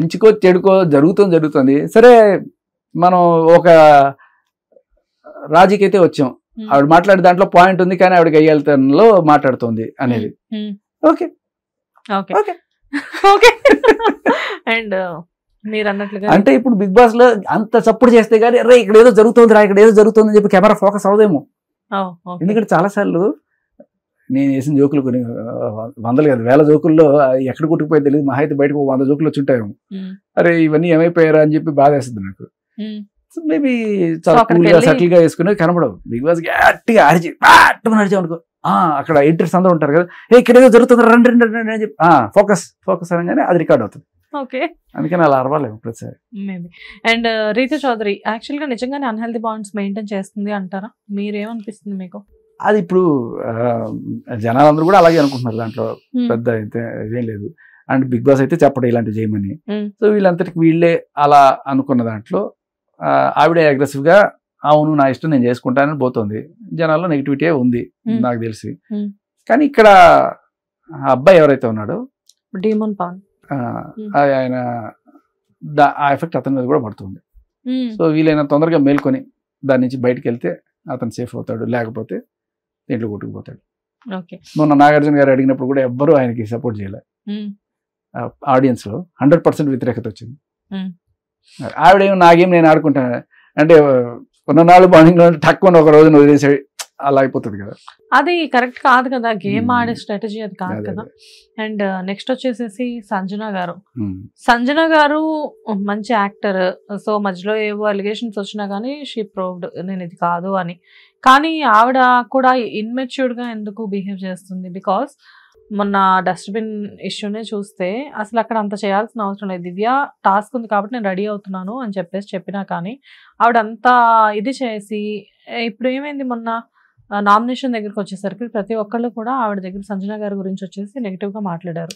మంచికో చెడుకో జరుగుతుంది. సరే మనం ఒక రాజీకి అయితే వచ్చాం, ఆవిడ మాట్లాడే దాంట్లో పాయింట్ ఉంది కానీ ఆవిడకి అయ్యాలతనంలో మాట్లాడుతుంది అనేది okay okay okay okay. And మీరు అన్నట్లుగా అంటే ఇప్పుడు బిగ్ బాస్ లో అంత సపోర్ట్ చేస్తే గానీ అరే ఇక్కడ ఏదో జరుగుతుంది రా, ఇక్కడ ఏదో జరుగుతుంది అని చెప్పి కెమెరా ఫోకస్ అవదేమో. ఎందుకంటే చాలా సార్లు నేను వేసిన జోకులు కొన్ని వందలు కాదు వేల జోకుల్లో ఎక్కడ కొట్టుకుపోయి తెలియదు, మహా అయితే బయటకు 100 జోకులు వచ్చి ఉంటాయేమో. అరే ఇవన్నీ ఏమైపోయారా అని చెప్పి బాధ వేస్తుంది నాకు. మేబీ చాలా కూల్గా సటిల్ గా వేసుకుని కనబడవు. బిగ్ బాస్ గట్టిగా అరిచి నడిచామనుకో అక్కడ ఎడిటర్స్ అందరూ ఉంటారు కదా, ఇక్కడ ఏదో జరుగుతుంది రండి రండి రండి అని చెప్పి ఫోకస్ అనగానే అది రికార్డ్ అవుతుంది. ఓకే, అందుకని అలా అరవాలేము ప్రతిసారి. అండ్ రీతు చౌదరి యాక్చువల్ గా నిజంగానే అన్హెల్దీ బాండ్స్ మెయింటైన్ చేస్తుంది అంటారా? మీరేమనిపిస్తుంది మీకు? అది ఇప్పుడు జనాలందరూ కూడా అలాగే అనుకుంటున్నారు, దాంట్లో పెద్ద అయితే ఇదేం లేదు. అండ్ బిగ్ బాస్ అయితే చెప్పడం ఇలాంటివి చేయమని. సో వీళ్ళంతటికి వీళ్ళే అలా అనుకున్న దాంట్లో ఆవిడే అగ్రెసివ్ గా అవును నా ఇష్టం నేను చేసుకుంటానని పోతుంది. జనాల్లో నెగిటివిటీ ఉంది నాకు తెలిసి. కానీ ఇక్కడ అబ్బాయి ఎవరైతే ఉన్నాడో డీమన్ పవన్, ఆయన ఆ ఎఫెక్ట్ అతని మీద కూడా పడుతుంది. సో వీలైనా తొందరగా మేల్కొని దాని నుంచి బయటకు వెళ్తే అతను సేఫ్ అవుతాడు, లేకపోతే దీంట్లో కొట్టుకుపోతాడు. మొన్న నాగార్జున గారు అడిగినప్పుడు కూడా ఎవ్వరూ ఆయనకి సపోర్ట్ చేయలేదు. ఆడియన్స్ లో 100% వ్యతిరేకత వచ్చింది. ఆవిడేమో నాగేం నేను ఆడుకుంటాను అంటే ఉన్న నాలుగు బాండింగ్ తక్కువ ఒక రోజున వదిలేసి అలా అయిపోతుంది కదా. అది కరెక్ట్ కాదు కదా, గేమ్ ఆడే స్ట్రాటజీ అది కాదు కదా. అండ్ నెక్స్ట్ వచ్చేసేసి సంజన గారు మంచి యాక్టర్. సో మధ్యలో ఏవో అలిగేషన్స్ వచ్చినా కానీ షీ ప్రూవ్డ్ నేను ఇది కాదు అని. కానీ ఆవిడ కూడా ఇన్మెచ్యూర్డ్ గా ఎందుకు బిహేవ్ చేస్తుంది? బికాస్ మొన్న డస్ట్బిన్ ఇష్యూనే చూస్తే అసలు అక్కడ అంత చేయాల్సిన అవసరం లేదు. దివ్య టాస్క్ ఉంది కాబట్టి నేను రెడీ అవుతున్నాను అని చెప్పినా కానీ ఆవిడ అంతా ఇది చేసి ఇప్పుడు ఏమైంది, మొన్న నామినేషన్ దగ్గరికి వచ్చేసరికి ప్రతి ఒక్కళ్ళు కూడా ఆవిడ దగ్గర సంజన గారి గురించి వచ్చేసి నెగిటివ్ గా మాట్లాడారు.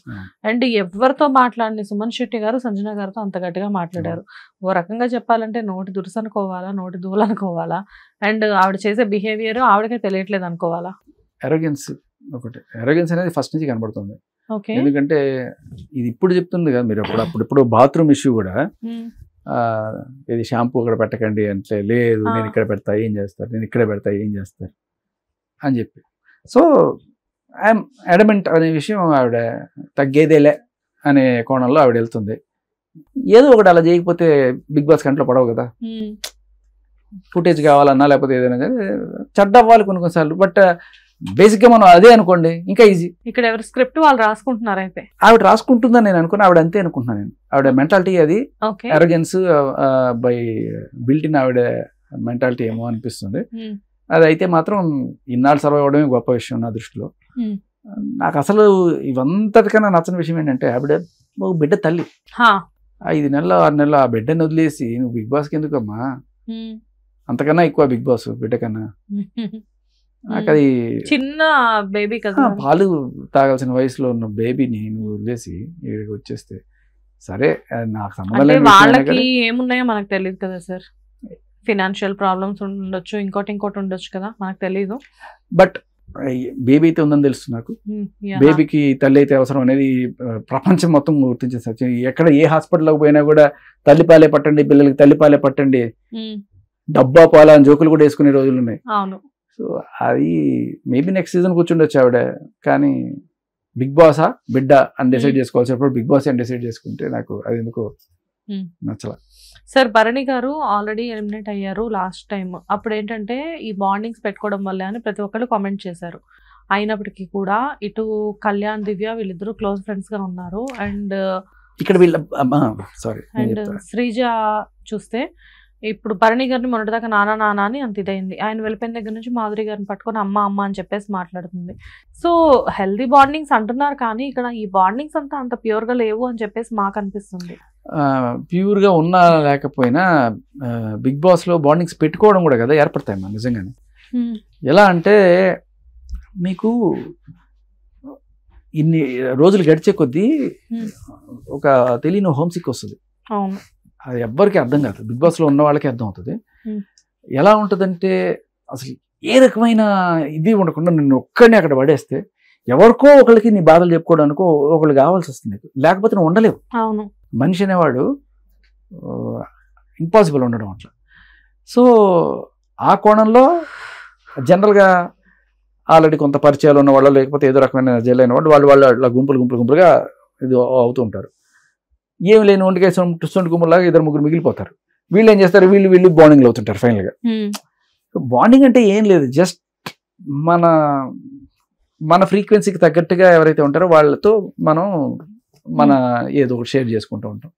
అండ్ ఎవరితో మాట్లాడి సుమన్ శెట్టి గారు సంజన గారితో అంత గట్టిగా మాట్లాడారు. ఓ రకంగా చెప్పాలంటే నోటి దురుసు అనుకోవాలా, నోటి దూలు అనుకోవాలా, అండ్ ఆవిడ చేసే బిహేవియర్ ఆవిడకే తెలియట్లేదు అనుకోవాలా. ఎరోగెన్స్ అనేది ఫస్ట్ నుంచి కనబడుతుంది. ఎందుకంటే ఇది ఇప్పుడు చెప్తుంది కదా మీరు, అప్పుడు బాత్రూమ్ ఇష్యూ కూడా ఇది షాంపూ ఇక్కడ పెట్టకండి అంటే లేదు నేను ఇక్కడ పెడతా ఏం చేస్తారు, నేను ఇక్కడ పెడతా ఏం చేస్తారు అని చెప్పి. సో ఐఎమ్ అడమెంట్ అనే విషయం ఆవిడ తగ్గేదేలే అనే కోణంలో ఆవిడ వెళ్తుంది. ఏదో ఒకటి అలా చేయకపోతే బిగ్ బాస్ కంట్లో పడవు కదా. ఫుటేజ్ కావాలన్నా లేకపోతే ఏదైనా కానీ చెడ్డ అవ్వాలి కొన్నిసార్లు. బట్ బేసిక్ గా మనం అదే అనుకోండి ఇంకా ఈజీ. ఇక్కడ ఎవరు స్క్రిప్ట్ వాళ్ళు రాసుకుంటున్నారు, అయితే ఆవిడ రాసుకుంటుందని నేను అనుకున్నా. ఆవిడ అంతే అనుకుంటున్నాను నేను. ఆవిడ మెంటాలిటీ అది ఎరోగెన్స్ బై బిల్ట్ ఇన్ ఆవిడ మెంటాలిటీ ఏమో అనిపిస్తుంది. అది అయితే మాత్రం ఇన్నాళ్ళు సర్వ్ అవ్వడమే గొప్ప విషయం నా దృష్టిలో. నాకు అసలు ఇవంతటికన్నా నచ్చని విషయం ఏంటంటే ఆవిడ ఒక బిడ్డ తల్లి. 5 నెలలు 6 నెలలు ఆ బిడ్డని వదిలేసి నువ్వు బిగ్ బాస్కి ఎందుకమ్మా? అంతకన్నా ఎక్కువ బిగ్ బాస్ బిడ్డ కన్నా. నాకు అది చిన్న బేబీ కదా, పాలు తాగాల్సిన వయసులో ఉన్న బేబీని నువ్వు వదిలేసి ఇక్కడికి వచ్చేస్తే సరే నాకు సంబంధం లేదు. వాళ్ళకి ఏమున్నాయో మనకు తెలియదు కదా సార్. ఫినాన్షియల్ ప్రాబ్లమ్స్ ఉండొచ్చు, ఇంకోటి ఉండొచ్చు కదా, మనకు తెలీదు. బట్ బేబీ అయితే ఉందని తెలుసు నాకు. బేబీకి తల్లి అయితే అవసరం అనేది ప్రపంచం మొత్తం గుర్తించే సత్యం. ఎక్కడ ఏ హాస్పిటల్లోకి పోయినా కూడా తల్లిపాలే పట్టండి, పిల్లలకి తల్లిపాలే పట్టండి, డబ్బా పాల అని జోకులు కూడా వేసుకునే రోజులు ఉన్నాయి. సో అది మేబీ నెక్స్ట్ సీజన్ కూర్చుండొచ్చు ఆవిడ. కానీ బిగ్ బాసా బిడ్డ అని డిసైడ్ చేసుకోవాల్సినప్పుడు బిగ్ బాస్ అని డిసైడ్ చేసుకుంటే నాకు అది ఎందుకో నచ్చలా. Sir Bharani garu already eliminate అయ్యారు లాస్ట్ టైం. అప్పుడు ఏంటంటే ఈ బాండింగ్స్ పెట్టుకోవడం వల్ల అని ప్రతి ఒక్కళ్ళు కామెంట్ చేశారు. అయినప్పటికీ కూడా ఇటు కళ్యాణ్ దివ్య వీళ్ళిద్దరూ క్లోజ్ ఫ్రెండ్స్ గా ఉన్నారు. అండ్ ఇక్కడ అండ్ శ్రీజ చూస్తే ఇప్పుడు భరణి గారిని మొన్నటిదాకా నానా అని అంత ఇదైంది. ఆయన వెళ్ళిపోయిన దగ్గర నుంచి మాధురి గారిని పట్టుకొని అమ్మ అని చెప్పేసి మాట్లాడుతుంది. సో హెల్దీ బాండింగ్స్ అంటున్నారు కానీ ఇక్కడ ఈ బాండింగ్స్ అంతా అంత ప్యూర్ గా లేవు అని చెప్పేసి మాకు అనిపిస్తుంది. ప్యూర్ గా ఉన్నా లేకపోయినా బిగ్ బాస్ లో బాండింగ్స్ పెట్టుకోవడం కూడా కదా ఏర్పడతాయి మన నిజంగానే. ఎలా అంటే మీకు ఇన్ని రోజులు గడిచే కొద్దీ ఒక తెలియని హోమ్ సిక్ వస్తుంది. అది ఎవ్వరికి అర్థం కాదు, బిగ్ బాస్ లో ఉన్న వాళ్ళకి అర్థం అవుతుంది. ఎలా ఉంటుందంటే అసలు ఏ రకమైన ఇది ఉండకుండా నిన్ను ఒక్కడిని అక్కడ పడేస్తే ఎవరికో ఒకరికి నీ బాధలు చెప్పుకోవడానికో ఒకళ్ళు కావాల్సి వస్తుంది, లేకపోతే నువ్వు ఉండలేవు. మనిషి అనేవాడు ఇంపాసిబుల్ ఉండడం అట్లా. సో ఆ కోణంలో జనరల్గా ఆల్రెడీ కొంత పరిచయాలు ఉన్న వాళ్ళు, లేకపోతే ఏదో రకమైన జైలైన వాళ్ళు అట్లా గుంపులుగా ఇది అవుతూ ఉంటారు. ఏం లేని ఒంటికేసి సొంటి గుంపులాగా 2-3 మిగిలిపోతారు. వీళ్ళు ఏం చేస్తారు, వీళ్ళు బాండింగ్లో అవుతుంటారు ఫైనల్గా. బాండింగ్ అంటే ఏం లేదు, జస్ట్ మన ఫ్రీక్వెన్సీకి తగ్గట్టుగా ఎవరైతే ఉంటారో వాళ్ళతో మనం మన ఏదో ఒకటి షేర్ చేసుకుంటూ ఉంటాం.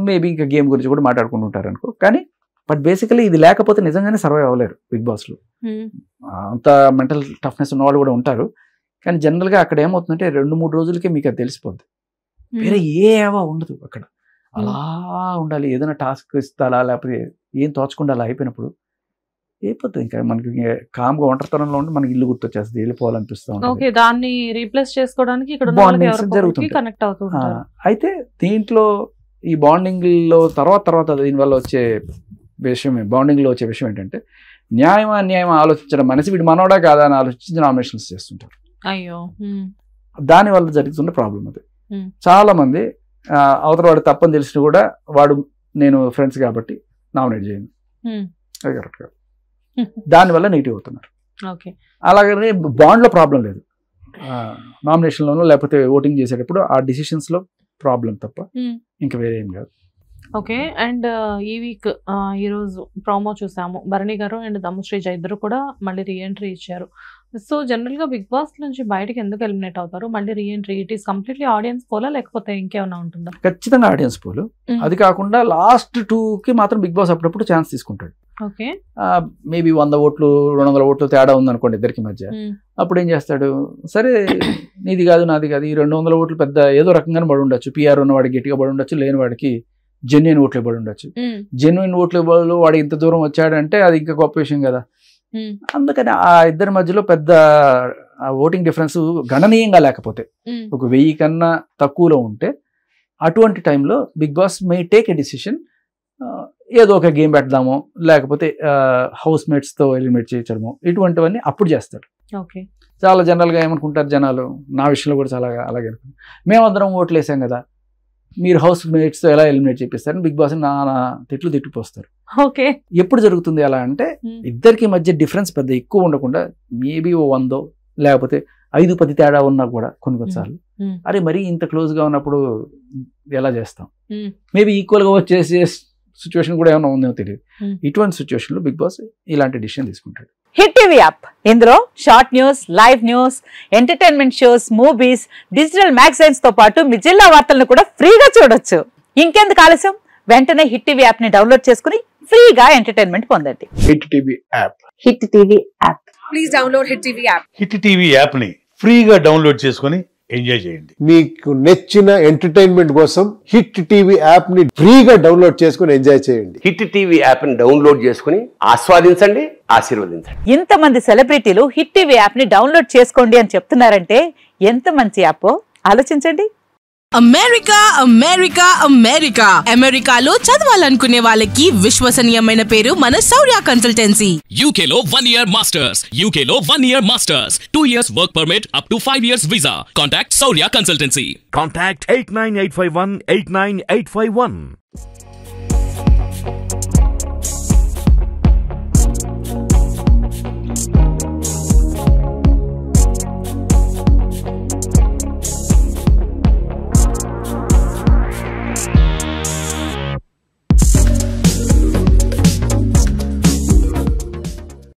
మేబీ ఇంకా గేమ్ గురించి కూడా మాట్లాడుకుంటూ ఉంటారు అనుకో. కానీ బట్ బేసికలీ ఇది లేకపోతే నిజంగానే సర్వైవ్ అవ్వలేరు బిగ్ బాస్లో. అంత మెంటల్ టఫ్నెస్ ఉన్న వాళ్ళు కూడా ఉంటారు. కానీ జనరల్గా అక్కడ ఏమవుతుందంటే 2-3 రోజులకే మీకు అది తెలిసిపోద్ది. వేరే ఏవో ఉండదు అక్కడ, అలా ఉండాలి. ఏదైనా టాస్క్ ఇస్తాలా లేకపోతే ఏం తోచకుండా అలా అయిపోయినప్పుడు అయిపోతుంది. ఇంకా మనకి కామ్గా ఒంటరితనంలో ఉండి మనకి ఇల్లు గుర్తొచ్చేస్తుంది, వెళ్ళిపోవాలనిపిస్తుంది. దాన్ని రీప్లేస్ చేసుకోవడానికి కనెక్ట్ అవుతుంది. అయితే దీంట్లో ఈ బాండింగ్ లో తర్వాత దీనివల్ల వచ్చే విషయం, బాండింగ్ లో వచ్చే విషయం ఏంటంటే న్యాయం అన్యాయం ఆలోచించడం మనిషి వీడు మనోడా కాదా అని ఆలోచించి నామినేషన్స్ చేస్తుంటారు. అయ్యో, దాని వల్ల జరుగుతున్న ప్రాబ్లం అది. చాలా మంది అవతల వాడు తప్పని తెలిసిన కూడా వాడు నేను ఫ్రెండ్స్ కాబట్టి నామినేట్ చేయను, అది కరెక్ట్ కాదు. దానివల్ల నెగిటివ్ అవుతున్నారు. అలాగనే బాండ్లో ప్రాబ్లం లేదు, నామినేషన్లోనూ లేకపోతే ఓటింగ్ చేసేటప్పుడు ఆ డిసిషన్స్లో ప్రాబ్లం తప్ప ఇంకా వేరే ఏం కాదు. ఓకే. అండ్ ఈ వీక్ ఈరోజు ప్రోమో చూసాము, భరణి గారు అండ్ దమ్ముశ్రీజ ఇద్దరు కూడా మళ్ళీ రీఎంట్రీ ఇచ్చారు. సో జనరల్గా బిగ్ బాస్ నుంచి బయటకి ఎందుకు ఎలిమినేట్ అవుతారు? మళ్ళీ reentry it is completely audience పోలా లేకపోతే ఇంకేమైనా ఉంటుందా? ఖచ్చితంగా ఆడియన్స్ పోలు. అది కాకుండా లాస్ట్ 2కి మాత్రం బిగ్ బాస్ అప్పుడప్పుడు ఛాన్స్ తీసుకుంటాడు. ఓకే, మేబీ 100 ఓట్లు 200 ఓట్లు తేడా ఉందనుకోండి ఇద్దరికి మధ్య. అప్పుడు ఏం చేస్తాడు, సరే నీది కాదు నాది కాదు, ఈ 200 ఓట్లు పెద్ద ఏదో రకంగానే పడి ఉండొచ్చు, పిఆర్ ఉన్నవాడికి గట్టిగా పడి ఉండొచ్చు, లేని వాడికి జెన్యున్ ఓట్లు పడి ఉండొచ్చు. జెన్యున్ ఓట్లు వాడు ఇంత దూరం వచ్చాడంటే అది ఇంకా గొప్ప విషయం కదా. అందుకని ఆ ఇద్దరి మధ్యలో పెద్ద ఓటింగ్ డిఫరెన్స్ గణనీయంగా లేకపోతే, ఒక 1000 కన్నా తక్కువలో ఉంటే అటువంటి టైంలో Big Boss may take a decision, ఏదో ఒక గేమ్ పెడదాము లేకపోతే హౌస్ మేట్స్తో ఎలిమినేట్ చేయడము, ఇటువంటివన్నీ అప్పుడు చేస్తాడు. చాలా జనరల్గా ఏమనుకుంటారు జనాలు, నా విషయంలో కూడా చాలా అలాగే అనుకుంటారు, మేమందరం ఓట్లు వేసాం కదా మీరు హౌస్ మేట్స్తో ఎలా ఎలిమినేట్ చేపిస్తారని బిగ్ బాస్ నా తిట్టిపోస్తారు. ఓకే, ఎప్పుడు జరుగుతుంది అలా అంటే ఇద్దరికి మధ్య డిఫరెన్స్ పెద్ద ఎక్కువ ఉండకుండా మేబీ 100 లేకపోతే 5-10 తేడా ఉన్నా కూడా కొన్నిసార్లు అరే మరీ ఇంత క్లోజ్గా ఉన్నప్పుడు ఎలా చేస్తాం, మేబీ ఈక్వల్గా వచ్చేసే సిచ్యువేషన్ కూడా ఏమైనా ఉందేమో తెలియదు. ఇటువంటి సిచ్యువేషన్లో బిగ్ బాస్ ఇలాంటి డిసిషన్ తీసుకుంటాడు. హిట్ టీవీ యాప్, ఇందులో short news, live news, entertainment shows, movies, digital magazines తో పాటు మీ జిల్లా వార్తలను కూడా ఫ్రీగా చూడొచ్చు. ఇంకెందుకు ఆలస్యం, వెంటనే హిట్ టీవీ యాప్ ని డౌన్లోడ్ చేసుకుని ఫ్రీగా ఎంటర్టైన్మెంట్ పొందండి. Hit TV app, hit TV app, please download hit TV app. Hit TV app ని ఫ్రీగా డౌన్లోడ్ చేసుకుని ఎంజాయ్ చేయండి. మీకు నచ్చిన ఎంటర్టైన్మెంట్ కోసం హిట్ టీవీ యాప్ ని ఫ్రీగా డౌన్లోడ్ చేసుకుని ఎంజాయ్ చేయండి. హిట్ టీవీ యాప్ ని డౌన్లోడ్ చేసుకుని ఆస్వాదించండి, ఆశీర్వదించండి. ఇంతమంది సెలబ్రిటీలు హిట్ టీవీ యాప్ ని డౌన్లోడ్ చేసుకోండి అని చెప్తున్నారంటే ఎంత మంచి యాప్ ఆలోచించండి. అమెరికా అమెరికా అమెరికా అమెరికాలో చదవాలనుకునే వాళ్ళకి విశ్వసనీయమైన పేరు మన శౌర్య కన్సల్టెన్సీ. UK లో 1 year masters, UK లో 1 year masters, 2 years work permit up to 5 years visa. Contact Saurya Consultancy. Contact 89851 89851.